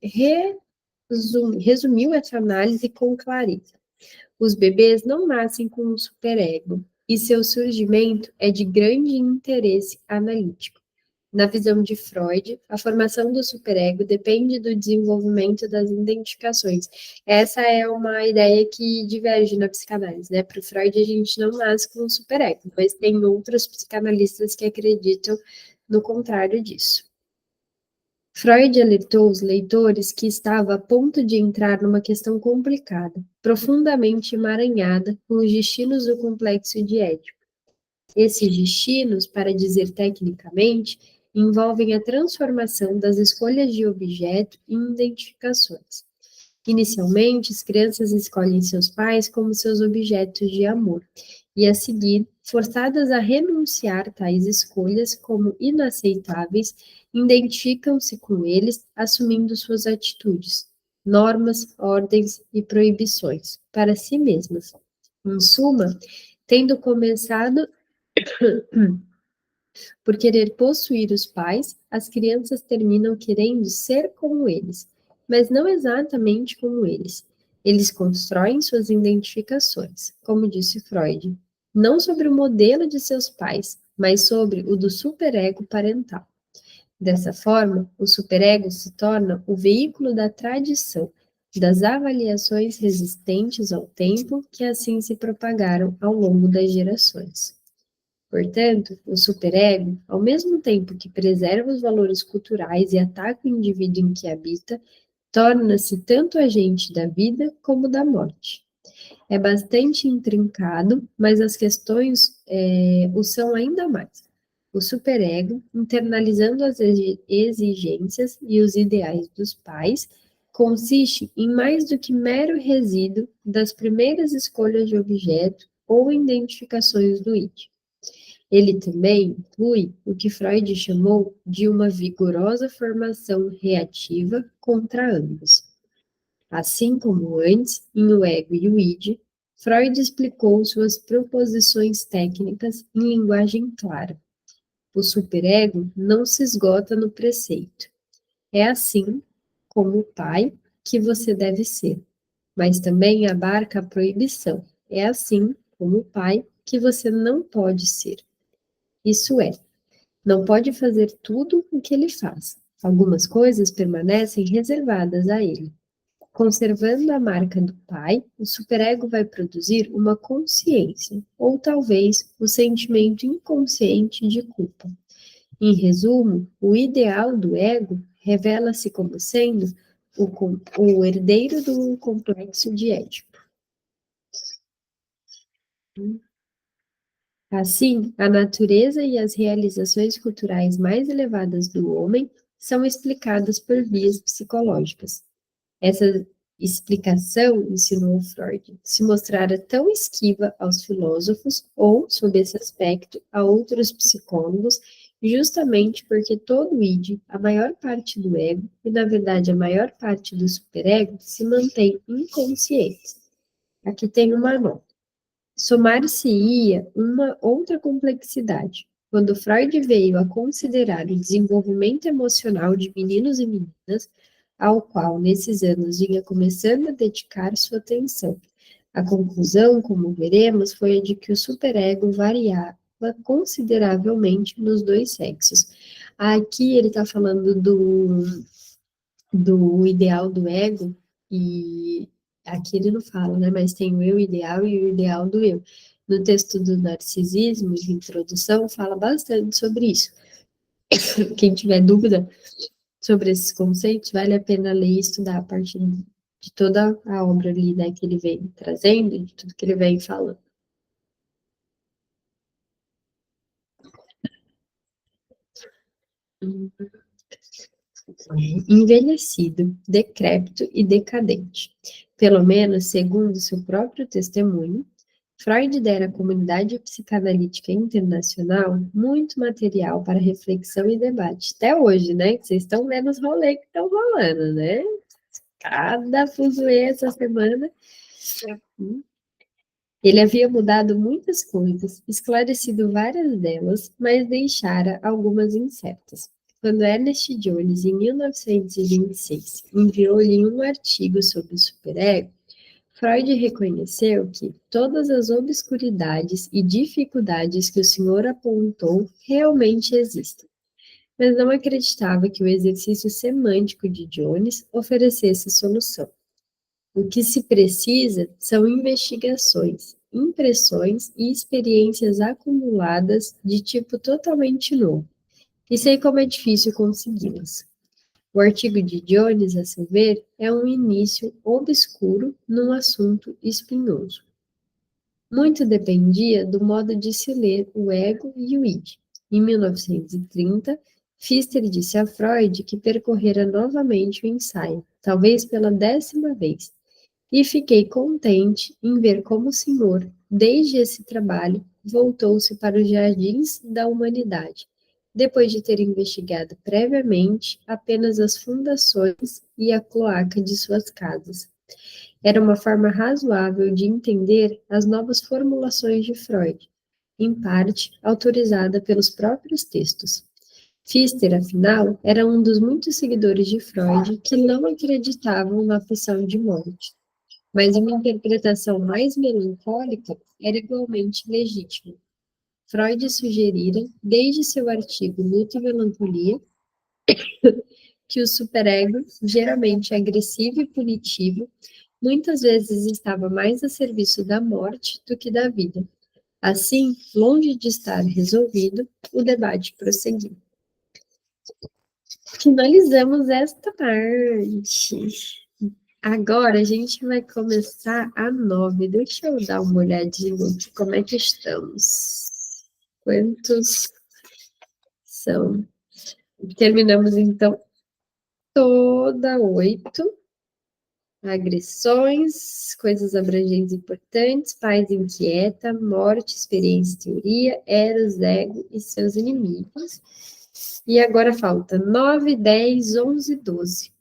resumiu essa análise com clareza. Os bebês não nascem com um superego, e seu surgimento é de grande interesse analítico. Na visão de Freud, a formação do superego depende do desenvolvimento das identificações. Essa é uma ideia que diverge na psicanálise, né? Para o Freud, a gente não nasce com um superego, mas tem outros psicanalistas que acreditam no contrário disso. Freud alertou os leitores que estava a ponto de entrar numa questão complicada, profundamente emaranhada com os destinos do complexo de Édipo. Esses destinos, para dizer tecnicamente, envolvem a transformação das escolhas de objeto em identificações. Inicialmente, as crianças escolhem seus pais como seus objetos de amor, e a seguir, forçadas a renunciar tais escolhas como inaceitáveis, identificam-se com eles, assumindo suas atitudes, normas, ordens e proibições para si mesmas. Em suma, tendo começado por querer possuir os pais, as crianças terminam querendo ser como eles, mas não exatamente como eles. Eles constroem suas identificações, como disse Freud, não sobre o modelo de seus pais, mas sobre o do superego parental. Dessa forma, o superego se torna o veículo da tradição, das avaliações resistentes ao tempo que assim se propagaram ao longo das gerações. Portanto, o superego, ao mesmo tempo que preserva os valores culturais e ataca o indivíduo em que habita, torna-se tanto agente da vida como da morte. É bastante intrincado, mas as questões o são ainda mais. O superego, internalizando as exigências e os ideais dos pais, consiste em mais do que mero resíduo das primeiras escolhas de objeto ou identificações do id. Ele também inclui o que Freud chamou de uma vigorosa formação reativa contra ambos. Assim como antes, em O Ego e o Id, Freud explicou suas proposições técnicas em linguagem clara. O superego não se esgota no preceito. É assim, como o pai, que você deve ser, mas também abarca a proibição. É assim, como o pai, que você não pode ser. Isso é, não pode fazer tudo o que ele faz. Algumas coisas permanecem reservadas a ele. Conservando a marca do pai, o superego vai produzir uma consciência, ou talvez o sentimento inconsciente de culpa. Em resumo, o ideal do ego revela-se como sendo o herdeiro do complexo de Édipo. Assim, a natureza e as realizações culturais mais elevadas do homem são explicadas por vias psicológicas. Essa explicação, ensinou Freud, se mostrara tão esquiva aos filósofos ou, sob esse aspecto, a outros psicólogos, justamente porque todo o id, a maior parte do ego e, na verdade, a maior parte do superego se mantém inconscientes. Aqui tem uma nota. Somar-se-ia uma outra complexidade. Quando Freud veio a considerar o desenvolvimento emocional de meninos e meninas, ao qual nesses anos vinha começando a dedicar sua atenção. A conclusão, como veremos, foi a de que o superego variava consideravelmente nos dois sexos. Aqui ele está falando do ideal do ego, e aqui ele não fala, né, mas tem o eu ideal e o ideal do eu. No texto do Narcisismo, de introdução, fala bastante sobre isso. Quem tiver dúvida sobre esses conceitos, vale a pena ler e estudar a partir de toda a obra ali, né, que ele vem trazendo, de tudo que ele vem falando. Envelhecido, decrépito e decadente. Pelo menos, segundo seu próprio testemunho, Freud dera à comunidade psicanalítica internacional muito material para reflexão e debate. Até hoje, né? Vocês estão vendo os rolês que estão rolando, né? Cada fuzuê essa semana. Ele havia mudado muitas coisas, esclarecido várias delas, mas deixara algumas incertas. Quando Ernest Jones, em 1926, enviou-lhe um artigo sobre o superego, Freud reconheceu que todas as obscuridades e dificuldades que o senhor apontou realmente existem, mas não acreditava que o exercício semântico de Jones oferecesse solução. O que se precisa são investigações, impressões e experiências acumuladas de tipo totalmente novo, e sei como é difícil consegui-las. O artigo de Jones, a seu ver, é um início obscuro num assunto espinhoso. Muito dependia do modo de se ler o ego e o id. Em 1930, Pfister disse a Freud que percorrera novamente o ensaio, talvez pela 10ª vez, e fiquei contente em ver como o senhor, desde esse trabalho, voltou-se para os jardins da humanidade, depois de ter investigado previamente apenas as fundações e a cloaca de suas casas. Era uma forma razoável de entender as novas formulações de Freud, em parte autorizada pelos próprios textos. Pfister, afinal, era um dos muitos seguidores de Freud que não acreditavam na pulsão de morte, mas uma interpretação mais melancólica era igualmente legítima. Freud sugerira, desde seu artigo Luto e Melancolia, que o superego, geralmente agressivo e punitivo, muitas vezes estava mais a serviço da morte do que da vida. Assim, longe de estar resolvido, o debate prosseguiu. Finalizamos esta parte. Agora a gente vai começar a 9. Deixa eu dar uma olhadinha aqui como é que estamos. Quantos são? Terminamos então toda 8. Agressões, coisas abrangentes e importantes, paz inquieta, morte, experiência e teoria, eros, ego e seus inimigos. E agora falta 9, 10, 11, 12.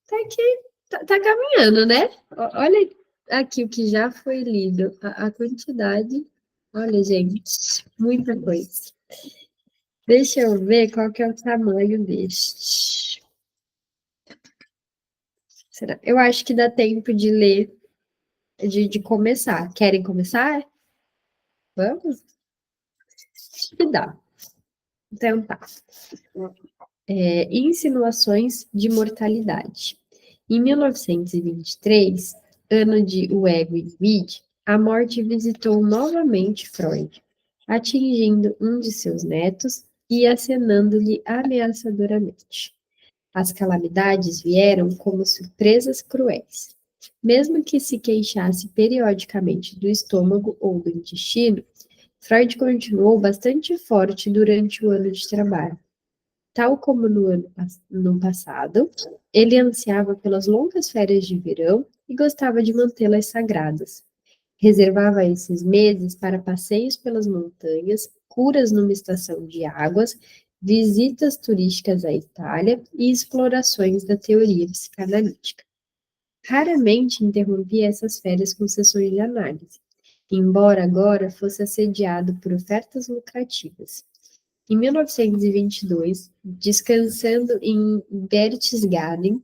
Tá aqui, tá caminhando, né? Olha aqui o que já foi lido, a quantidade. Olha, gente, muita coisa. Deixa eu ver qual que é o tamanho deste. Será? Eu acho que dá tempo de ler, de começar. Querem começar? Vamos? Acho que dá. Então tá. Insinuações de mortalidade. Em 1923, ano de O Ego e o Id, a morte visitou novamente Freud, atingindo um de seus netos e acenando-lhe ameaçadoramente. As calamidades vieram como surpresas cruéis. Mesmo que se queixasse periodicamente do estômago ou do intestino, Freud continuou bastante forte durante o ano de trabalho. Tal como no passado, ele ansiava pelas longas férias de verão e gostava de mantê-las sagradas. Reservava esses meses para passeios pelas montanhas, curas numa estação de águas, visitas turísticas à Itália e explorações da teoria psicanalítica. Raramente interrompia essas férias com sessões de análise, embora agora fosse assediado por ofertas lucrativas. Em 1922, descansando em Berchtesgaden,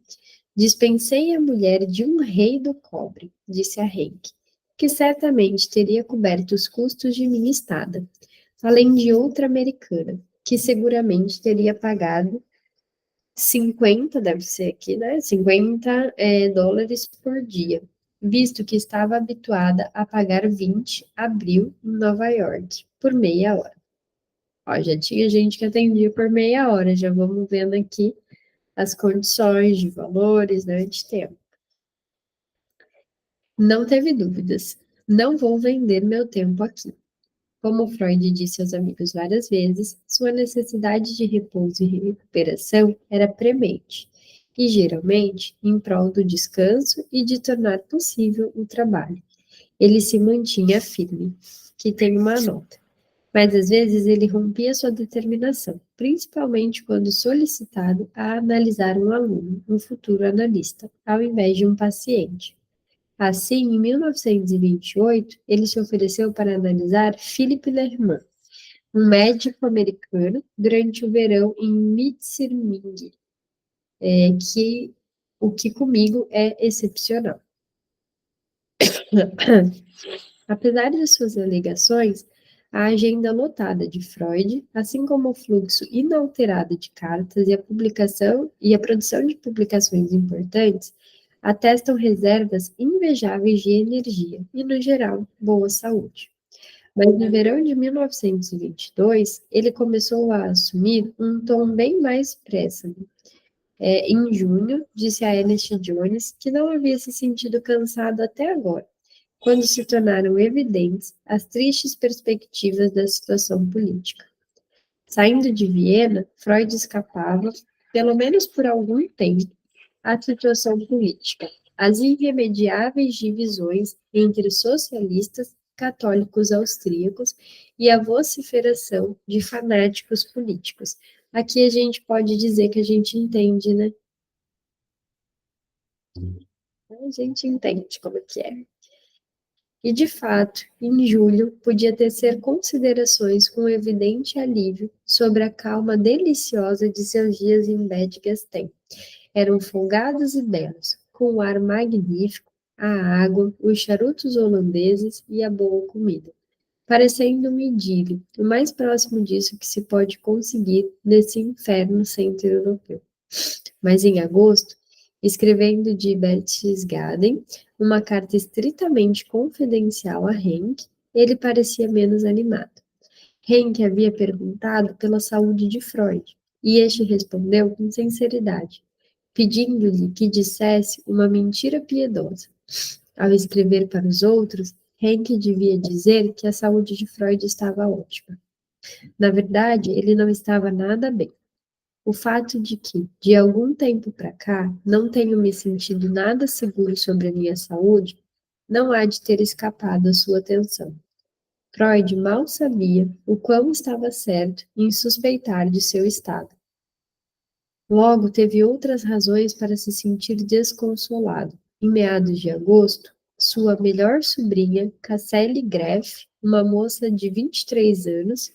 dispensei a mulher de um rei do cobre, disse a Henke, que certamente teria coberto os custos de minha estada, além de outra americana, que seguramente teria pagado 50, deve ser aqui, né? 50 dólares por dia, visto que estava habituada a pagar 20 abril em Nova York, por meia hora. Ó, já tinha gente que atendia por meia hora, já vamos vendo aqui as condições de valores, né, de tempo. Não teve dúvidas. Não vou vender meu tempo aqui. Como Freud disse aos amigos várias vezes, sua necessidade de repouso e recuperação era premente, e geralmente em prol do descanso e de tornar possível o trabalho. Ele se mantinha firme, que tem uma nota. Mas às vezes ele rompia sua determinação, principalmente quando solicitado a analisar um aluno, um futuro analista, ao invés de um paciente. Assim, em 1928, ele se ofereceu para analisar Philipp Lerman, um médico americano, durante o verão em Mizirming, o que comigo é excepcional. Apesar de suas alegações, A agenda lotada de Freud, assim como o fluxo inalterado de cartas e a publicação e a produção de publicações importantes, atestam reservas invejáveis de energia e, no geral, boa saúde. Mas no verão de 1922, ele começou a assumir um tom bem mais préssamo. Em junho, disse a Ernest Jones que não havia se sentido cansado até agora, quando se tornaram evidentes as tristes perspectivas da situação política. Saindo de Viena, Freud escapava, pelo menos por algum tempo, à situação política, às irremediáveis divisões entre socialistas, católicos austríacos e a vociferação de fanáticos políticos. Aqui a gente pode dizer que a gente entende, né? A gente entende como é que é. E, de fato, em julho, podia tecer considerações com evidente alívio sobre a calma deliciosa de seus dias em Bad Gastein. Eram folgados e belos, com o ar magnífico, a água, os charutos holandeses e a boa comida, parecendo uma idílio, o mais próximo disso que se pode conseguir nesse inferno centro-europeu. Mas em agosto, escrevendo de Berchtesgaden uma carta estritamente confidencial a Henk, ele parecia menos animado. Henk havia perguntado pela saúde de Freud, e este respondeu com sinceridade, pedindo-lhe que dissesse uma mentira piedosa. Ao escrever para os outros, Henk devia dizer que a saúde de Freud estava ótima. Na verdade, ele não estava nada bem. O fato de que, de algum tempo para cá, não tenho me sentido nada seguro sobre a minha saúde, não há de ter escapado à sua atenção. Freud mal sabia o quão estava certo em suspeitar de seu estado. Logo, teve outras razões para se sentir desconsolado. Em meados de agosto, sua melhor sobrinha, Casseli Greff, uma moça de 23 anos,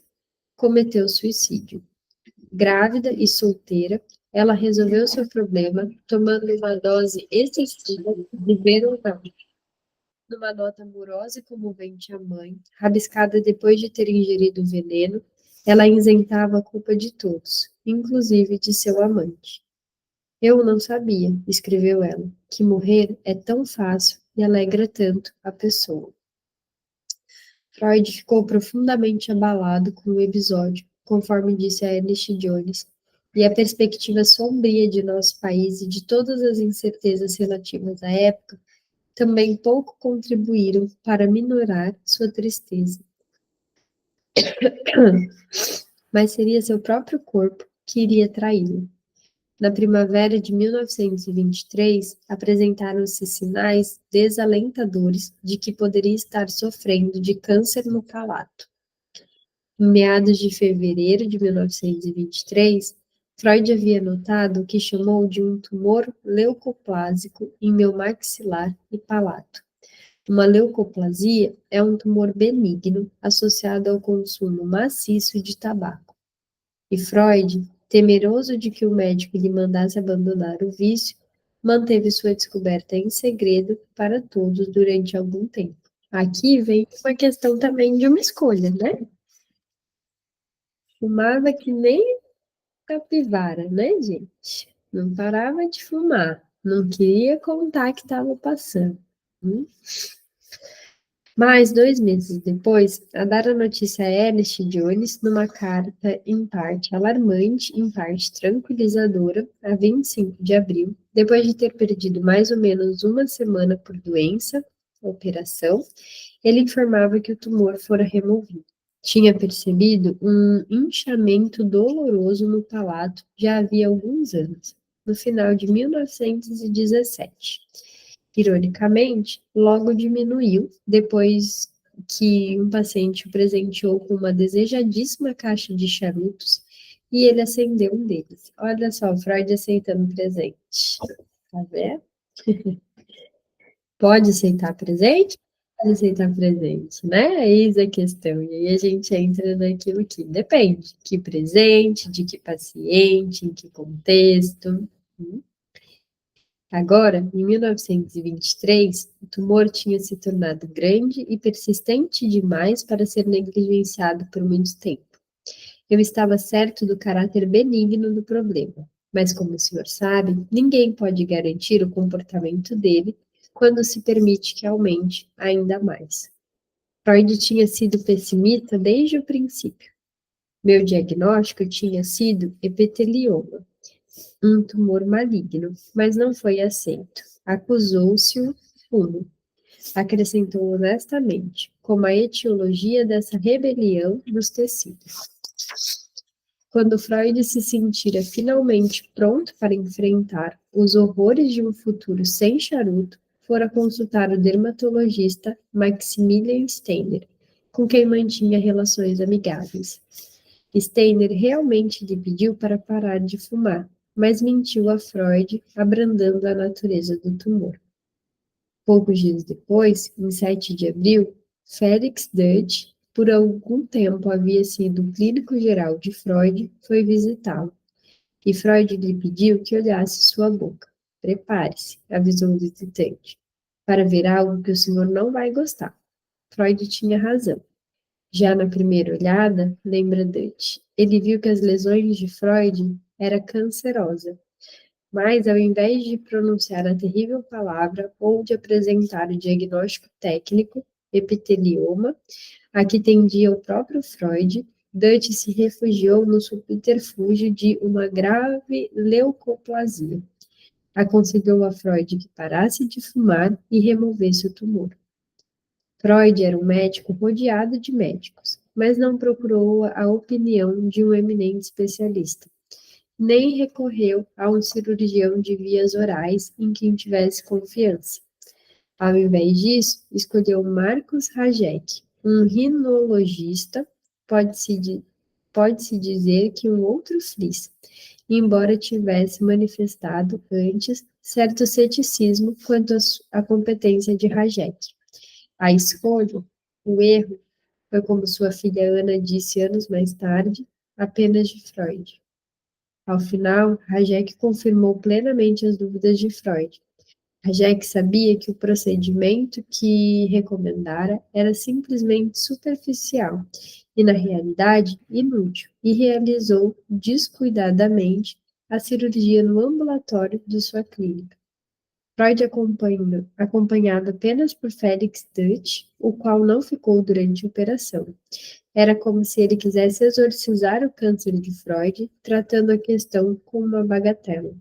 cometeu suicídio. Grávida e solteira, ela resolveu seu problema tomando uma dose excessiva de Veronal, numa nota amorosa e comovente à mãe, rabiscada depois de ter ingerido o veneno, ela isentava a culpa de todos, inclusive de seu amante. Eu não sabia, escreveu ela, que morrer é tão fácil e alegra tanto a pessoa. Freud ficou profundamente abalado com o episódio, conforme disse a Ernest Jones, e a perspectiva sombria de nosso país e de todas as incertezas relativas à época também pouco contribuíram para minorar sua tristeza. Mas seria seu próprio corpo que iria traí-lo. Na primavera de 1923, apresentaram-se sinais desalentadores de que poderia estar sofrendo de câncer no palato. Em meados de fevereiro de 1923, Freud havia notado o que chamou de um tumor leucoplásico em meu maxilar e palato. Uma leucoplasia é um tumor benigno associado ao consumo maciço de tabaco. E Freud, temeroso de que o médico lhe mandasse abandonar o vício, manteve sua descoberta em segredo para todos durante algum tempo. Aqui vem uma questão também de uma escolha, né? Fumava que nem capivara, né, gente? Não parava de fumar. Não queria contar que estava passando. Mas, 2 meses depois, a dar a notícia a Ernest Jones, numa carta em parte alarmante, em parte tranquilizadora, a 25 de abril, depois de ter perdido mais ou menos uma semana por doença, operação, ele informava que o tumor fora removido. Tinha percebido um inchamento doloroso no palato já havia alguns anos, no final de 1917. Ironicamente, logo diminuiu depois que um paciente o presenteou com uma desejadíssima caixa de charutos e ele acendeu um deles. Olha só, Freud aceitando presente. Tá vendo? Pode aceitar presente? Pode aceitar presente, né? Eis a questão. E aí a gente entra naquilo que depende. Que presente, de que paciente, em que contexto. Agora, em 1923, o tumor tinha se tornado grande e persistente demais para ser negligenciado por muito tempo. Eu estava certo do caráter benigno do problema, mas como o senhor sabe, ninguém pode garantir o comportamento dele quando se permite que aumente ainda mais. Freud tinha sido pessimista desde o princípio. Meu diagnóstico tinha sido epitelioma, um tumor maligno, mas não foi aceito. Acusou-se o fumo. Acrescentou honestamente, como a etiologia dessa rebelião dos tecidos. Quando Freud se sentira finalmente pronto para enfrentar os horrores de um futuro sem charuto, fora consultar o dermatologista Maximilian Steiner, com quem mantinha relações amigáveis. Steiner realmente lhe pediu para parar de fumar, mas mentiu a Freud, abrandando a natureza do tumor. Poucos dias depois, em 7 de abril, Felix Dutch, por algum tempo havia sido o clínico geral de Freud, foi visitá-lo. E Freud lhe pediu que olhasse sua boca. Prepare-se, avisou o visitante, para ver algo que o senhor não vai gostar. Freud tinha razão. Já na primeira olhada, lembra Dutch, ele viu que as lesões de Freud era cancerosa. Mas, ao invés de pronunciar a terrível palavra ou de apresentar o diagnóstico técnico, epitelioma, a que tendia o próprio Freud, Dutch se refugiou no subterfúgio de uma grave leucoplasia. Aconselhou a Freud que parasse de fumar e removesse o tumor. Freud era um médico rodeado de médicos, mas não procurou a opinião de um eminente especialista, nem recorreu a um cirurgião de vias orais em quem tivesse confiança. Ao invés disso, escolheu Marcus Rajek, um rinologista, pode-se dizer que um outro flis, embora tivesse manifestado antes certo ceticismo quanto à competência de Rajek. A escolha, o erro, foi, como sua filha Ana disse anos mais tarde, apenas de Freud. Ao final, Rajek confirmou plenamente as dúvidas de Freud. Rajek sabia que o procedimento que recomendara era simplesmente superficial e, na realidade, inútil, e realizou descuidadamente a cirurgia no ambulatório de sua clínica. Freud, acompanhado apenas por Felix Dutch, o qual não ficou durante a operação. Era como se ele quisesse exorcizar o câncer de Freud, tratando a questão como uma bagatela.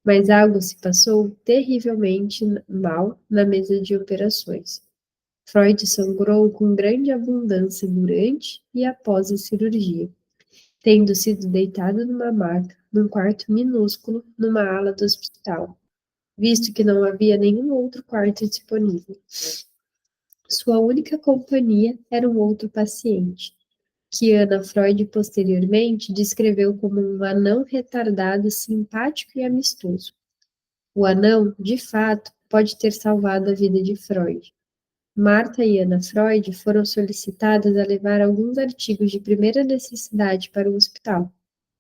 Mas algo se passou terrivelmente mal na mesa de operações. Freud sangrou com grande abundância durante e após a cirurgia, tendo sido deitado numa maca, num quarto minúsculo, numa ala do hospital, visto que não havia nenhum outro quarto disponível. Sua única companhia era um outro paciente, que Anna Freud posteriormente descreveu como um anão retardado, simpático e amistoso. O anão, de fato, pode ter salvado a vida de Freud. Martha e Anna Freud foram solicitadas a levar alguns artigos de primeira necessidade para o hospital,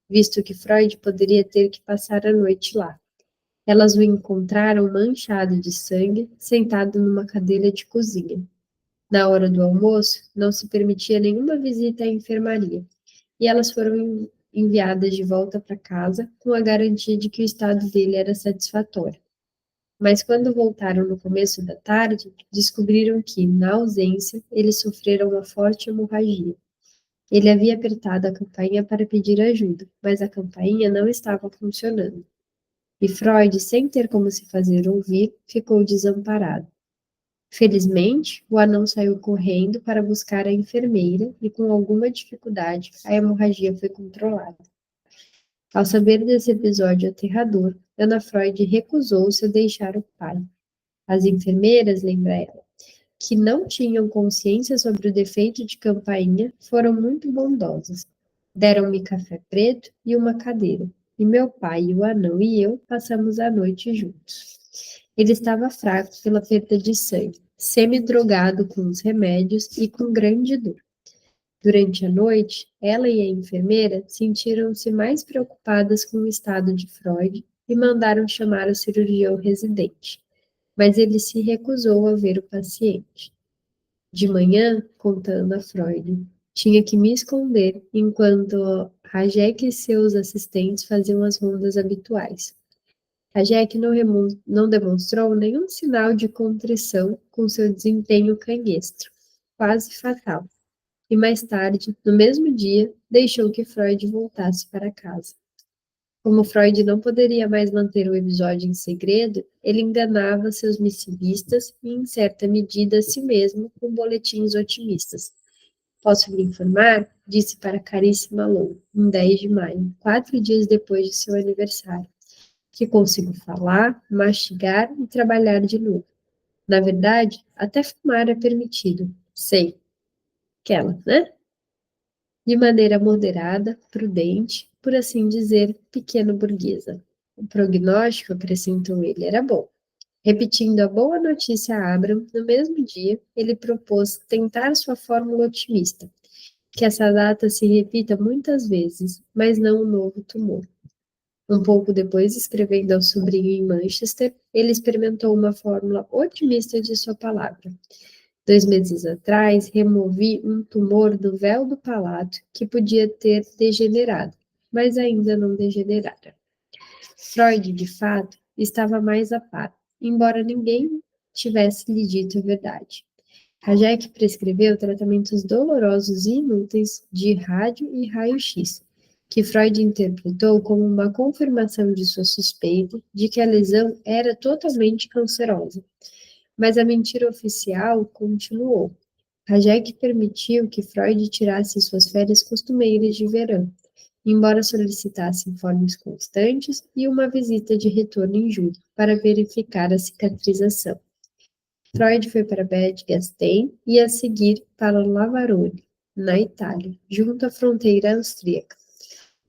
visto que Freud poderia ter que passar a noite lá. Elas o encontraram manchado de sangue, sentado numa cadeira de cozinha. Na hora do almoço, não se permitia nenhuma visita à enfermaria, e elas foram enviadas de volta para casa com a garantia de que o estado dele era satisfatório. Mas quando voltaram no começo da tarde, descobriram que, na ausência, eles sofreram uma forte hemorragia. Ele havia apertado a campainha para pedir ajuda, mas a campainha não estava funcionando. E Freud, sem ter como se fazer ouvir, ficou desamparado. Felizmente, o anão saiu correndo para buscar a enfermeira e, com alguma dificuldade, a hemorragia foi controlada. Ao saber desse episódio aterrador, Anna Freud recusou-se a deixar o pai. As enfermeiras, lembra ela, que não tinham consciência sobre o defeito de campainha, foram muito bondosas. Deram-me café preto e uma cadeira, e meu pai, o anão e eu passamos a noite juntos. Ele estava fraco pela perda de sangue, semi-drogado com os remédios e com grande dor. Durante a noite, ela e a enfermeira sentiram-se mais preocupadas com o estado de Freud, e mandaram chamar o cirurgião residente, mas ele se recusou a ver o paciente. De manhã, contando a Freud, tinha que me esconder enquanto Rajek e seus assistentes faziam as rondas habituais. Rajek não demonstrou nenhum sinal de contrição com seu desempenho canhestro, quase fatal, e mais tarde, no mesmo dia, deixou que Freud voltasse para casa. Como Freud não poderia mais manter o episódio em segredo, ele enganava seus missivistas e, em certa medida, a si mesmo, com boletins otimistas. Posso lhe informar, disse para Caríssima Lou, em 10 de maio, 4 dias depois de seu aniversário, que consigo falar, mastigar e trabalhar de novo. Na verdade, até fumar é permitido. Sei. Aquela, né? De maneira moderada, prudente, por assim dizer, pequeno burguesa. O prognóstico, acrescentou ele, era bom. Repetindo a boa notícia a Abraham, no mesmo dia, ele propôs tentar sua fórmula otimista, que essa data se repita muitas vezes, mas não um novo tumor. Um pouco depois, escrevendo ao sobrinho em Manchester, ele experimentou uma fórmula otimista de sua palavra. 2 meses atrás, removi um tumor do véu do palato que podia ter degenerado, mas ainda não degenerara. Freud, de fato, estava mais a par, embora ninguém tivesse lhe dito a verdade. Rajek prescreveu tratamentos dolorosos e inúteis de rádio e raio-x, que Freud interpretou como uma confirmação de sua suspeita de que a lesão era totalmente cancerosa. Mas a mentira oficial continuou. Rajek permitiu que Freud tirasse suas férias costumeiras de verão, embora solicitasse informes constantes e uma visita de retorno em julho, para verificar a cicatrização. Freud foi para Bad Gastein e a seguir para Lavarone, na Itália, junto à fronteira austríaca.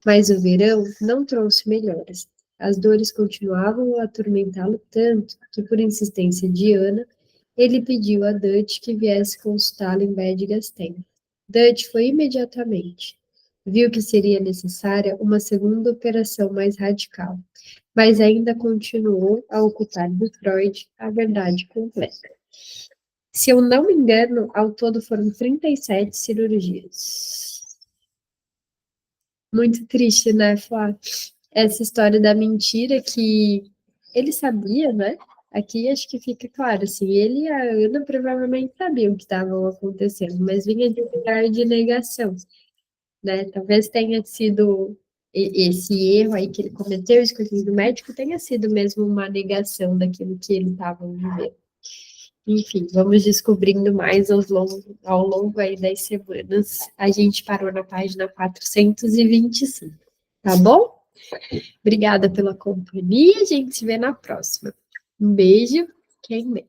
Mas o verão não trouxe melhoras. As dores continuavam a atormentá-lo tanto que, por insistência de Ana, ele pediu a Dutch que viesse consultá-lo em Bad Gastein. Dutch foi imediatamente. Viu que seria necessária uma segunda operação mais radical, mas ainda continuou a ocultar de Freud a verdade completa. Se eu não me engano, ao todo foram 37 cirurgias. Muito triste, né, Flá? Essa história da mentira que ele sabia, né? Aqui acho que fica claro, assim, ele e a Ana provavelmente sabiam o que estava acontecendo, mas vinha de um lugar de negação, né? Talvez tenha sido esse erro aí que ele cometeu, escolhido médico, tenha sido mesmo uma negação daquilo que ele estava vivendo. Enfim, vamos descobrindo mais ao longo aí das semanas. A gente parou na página 425, tá bom? Obrigada pela companhia, a gente se vê na próxima. Um beijo, quem